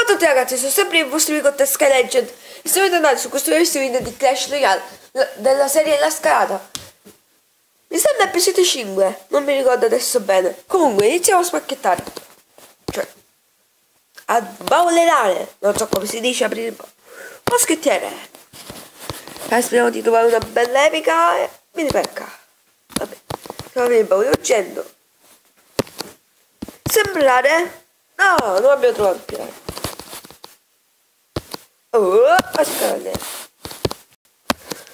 a tutti ragazzi, sono sempre il vostro amico Sky Legend e siamo tornati su questo nuovissimo video di Clash Royale della serie La Scalata. Mi sembra episodio 5, non mi ricordo adesso bene. Comunque iniziamo a spacchettare, cioè a baulerare, non so come si dice, aprire il moschettiere. Speriamo di trovare una bella epica e mi ripecca. Vabbè, troviamo il baule urgendo. Sembrare? No, non abbiamo trovato il pirata. Oh, aspetta.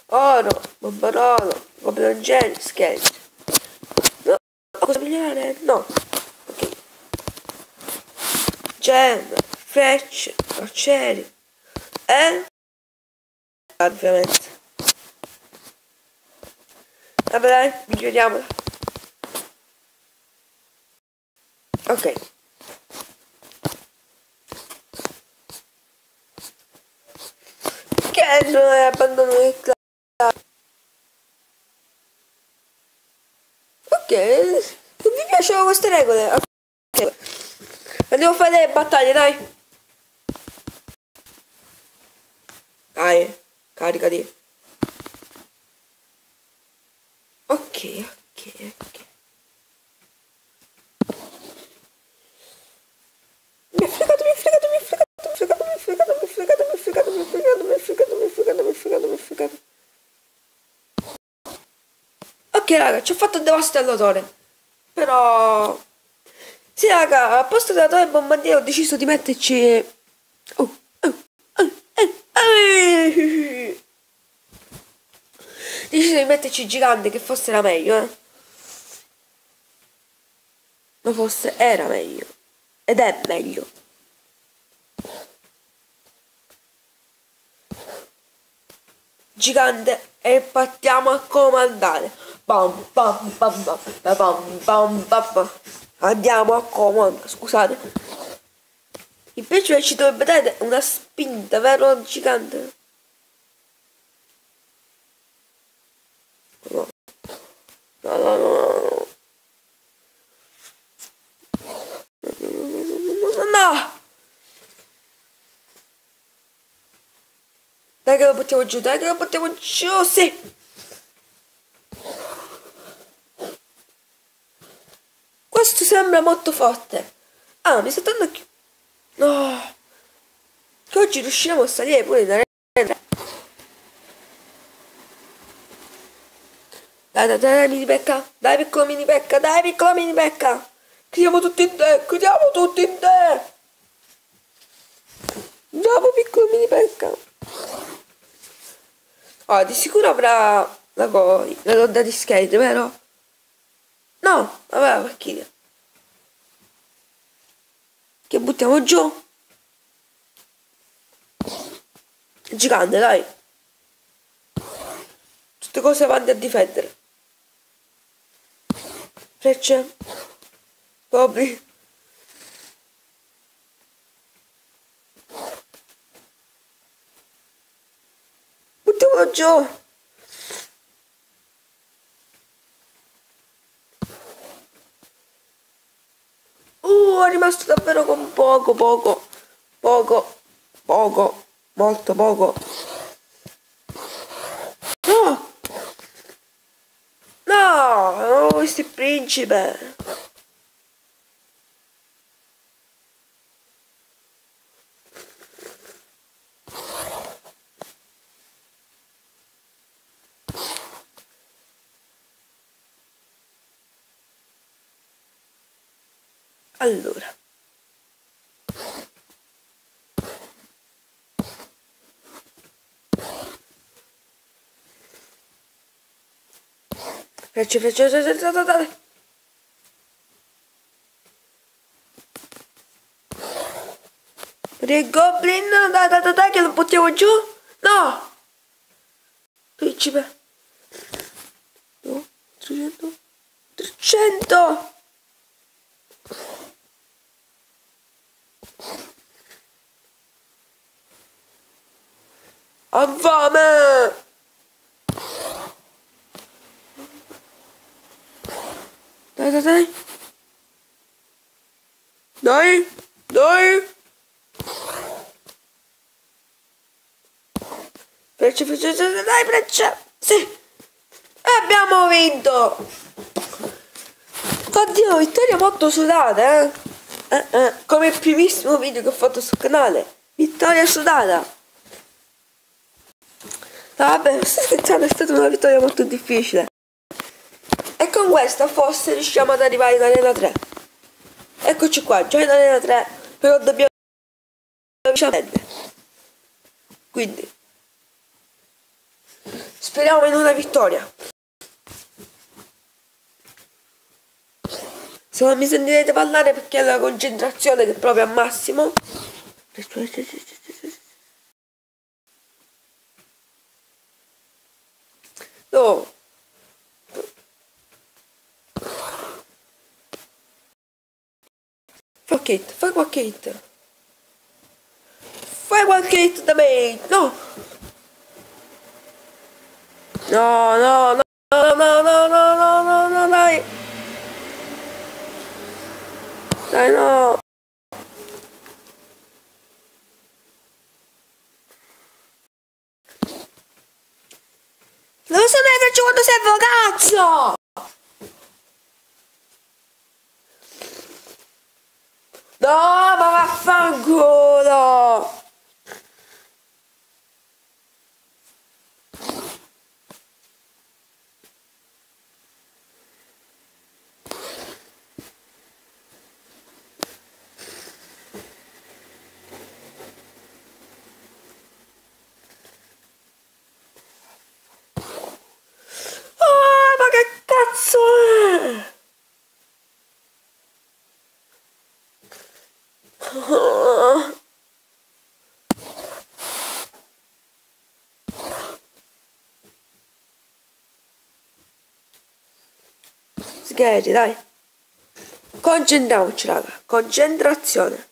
Oro, bombarolo, goblongeni, scheletri. No, cosa migliorare? No. Ok. Gemme, frecce, arcieri. Ovviamente. Vabbè dai, miglioriamola. Ok. Che non è abbandono il club. Ok, non mi piacciono queste regole. Ok. Andiamo a fare le battaglie, dai. Dai, caricati. Ok. Mi ha fregato. Ok raga, ci ho fatto il devastallatore. Però sì raga, a posto della torre bombardiere ho deciso di metterci deciso di metterci gigante, che forse era meglio, ma forse era meglio. Ed è meglio. Gigante e partiamo a comandare. Bam bam bam bam bam bam bam bam. Andiamo a comandare. Scusate. Invece ci dovrebbe dare una spinta, vero gigante? No. No! Dai che lo buttiamo giù, sì! Questo sembra molto forte. Ah, mi sta dando chi... No! Che oggi riusciremo a salire pure in arena. Dai, mini pecca! Dai, piccola mini pecca! Chiudiamo tutti in te! Andiamo, piccola mini pecca! Oh, di sicuro avrà la rodda di skate, vero? No, vabbè, la macchina. Che buttiamo giù? Gigante, dai. Tutte cose avanti a difendere. Frecce. Pobri. Buttiamolo giù. È rimasto davvero con poco, molto poco. No! No! Non ho visto il principe! Allora. Frecce, dai. Per il goblin, dai, che lo buttiamo giù. No! Principe. No, 300. Ho fame! Dai! Freccia, freccia, dai, freccia. Sì. Abbiamo vinto. Oddio, vittoria molto sudata, come il primissimo video che ho fatto sul canale. Vittoria sudata. No, vabbè, sto scherzando, è stata una vittoria molto difficile. E con questa forse riusciamo ad arrivare in arena 3. Eccoci qua, già in arena 3, però dobbiamo vincere. Quindi speriamo in una vittoria. Se non mi sentirete parlare perché è la concentrazione che è proprio al massimo. No. Fai qualche hit. Fai qualche hit da me. No. No, no, no, no, no, no, no, no, no, no, dai. Dai, no. Dove sono le frecce quando servono, cazzo? No, ma vaffanculo. Oh, ma che cazzo è? Oh. Scherzi, dai. Concentriamoci, raga. Concentrazione.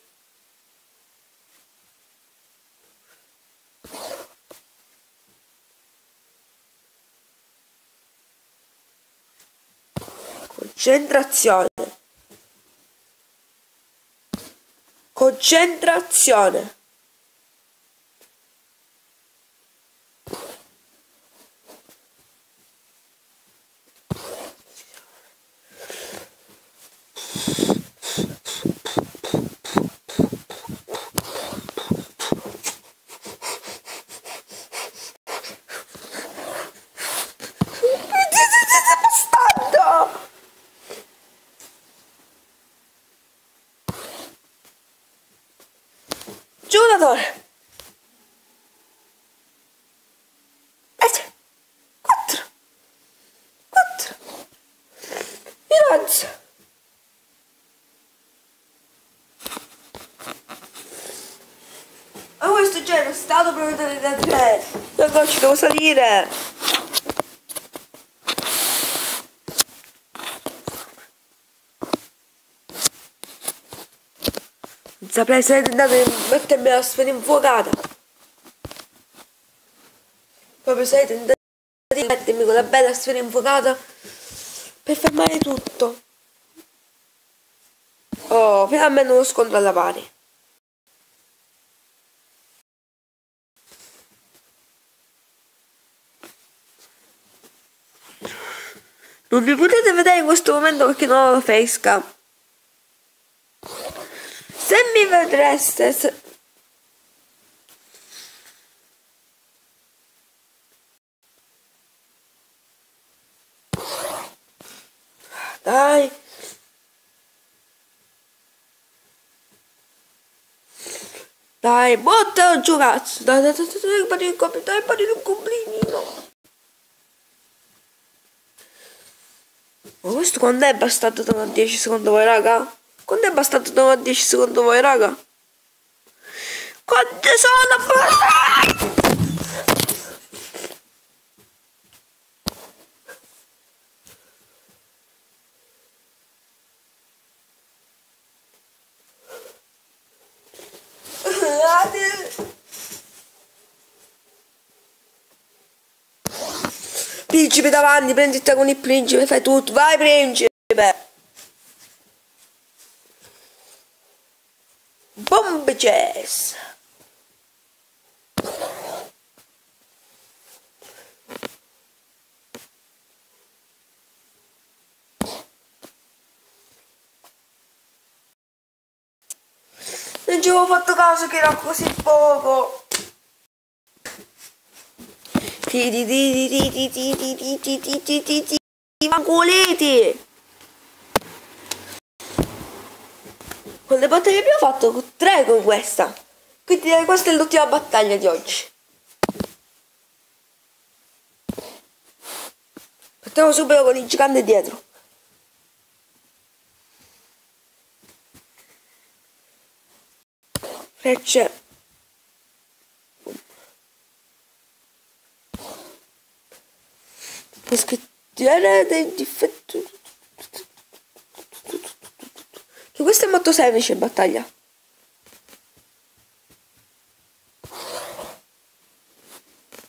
Concentrazione. Concentrazione. Bastardo! Giocatore. 4. 4. Miraggia. Ma questo già è stato proprietario da 3. No, ci devo salire. Non saprei se è andato a mettermi la sfera infuocata. Proprio se hai tentato di mettermi quella bella sfera infuocata per fermare tutto. Oh, per almeno uno scontro alla pari. Non mi potete vedere in questo momento perché non ho la facecam. Se mi vedreste... Dai. Dai, botta giù, cazzo. Dai, pari un complinino. Ma questo quando è bastato da 10 secondo voi, raga? Quando è bastato da 10 secondo voi, raga? Quante sono bastate? Principe davanti, prenditi con il principe, fai tutto, vai principe! Bomb jazz! non ci avevo fatto caso che era così poco. Manculeti. Con le battaglie abbiamo fatto 3 con questa. Quindi questa è l'ultima battaglia di oggi. Partiamo subito con il gigante dietro. Frecce. Scrittiere del difetto. Che questo è molto semplice in battaglia.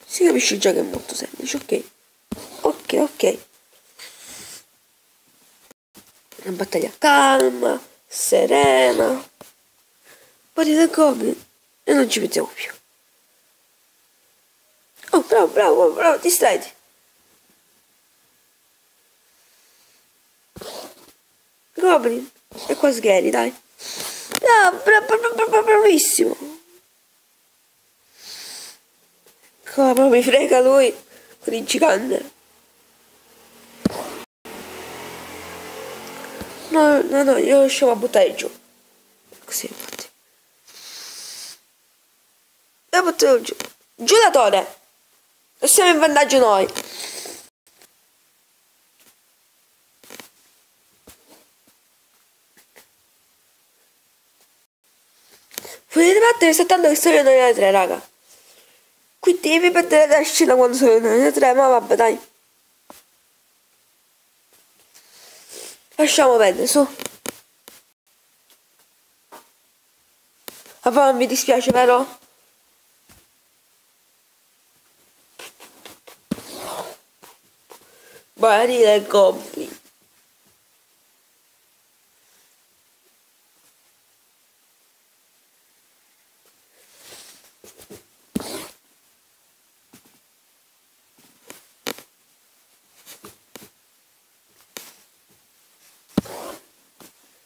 Si capisce già che è molto semplice, ok. Ok. Una battaglia calma, serena. Poi da goblin e non ci mettiamo più. Oh, bravo, distraiti. Goblin. E qua sgheri, dai. Ah, bravissimo. Come mi frega lui con il gigante. No, io riuscivo a buttare giù. Così, infatti. Io butto giù. Giù la torre. E siamo in vantaggio noi. Potete battere soltanto che sono io nelle 3, raga. Quindi devi perdere la scena quando sono io nelle 3, ma vabbè, dai. Lasciamo perdere, su. Ma poi non mi dispiace, vero? Guarire il goblin.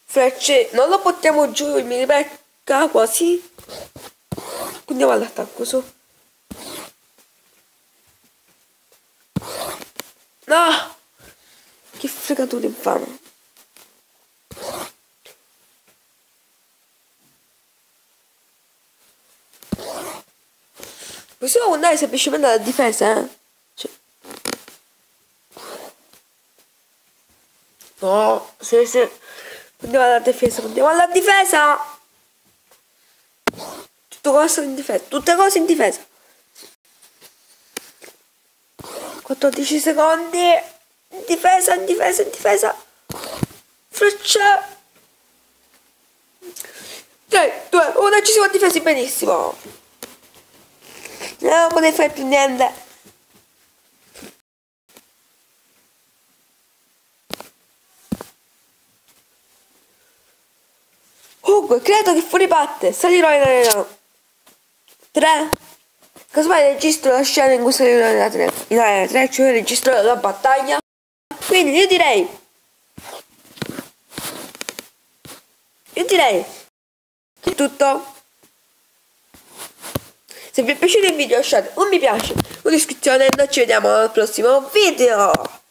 Frecce, non lo buttiamo giù, mi ribecca quasi. Andiamo all'attacco, su. No! Che fregatura infame. Possiamo andare semplicemente alla difesa, eh? Cioè. No, sì. Andiamo alla difesa, tutte cose in difesa. 14 secondi. In difesa. Freccia. 3, 2, 1, ci siamo difesi benissimo. Non potevi fare più niente. Comunque, credo che fuori parte. Salirò in arena 3. Casomai registro la scena in cui salirò in arena 3. In arena 3, cioè registro la battaglia. Quindi io direi che è tutto. Se vi è piaciuto il video lasciate un mi piace, un'iscrizione e noi ci vediamo al prossimo video.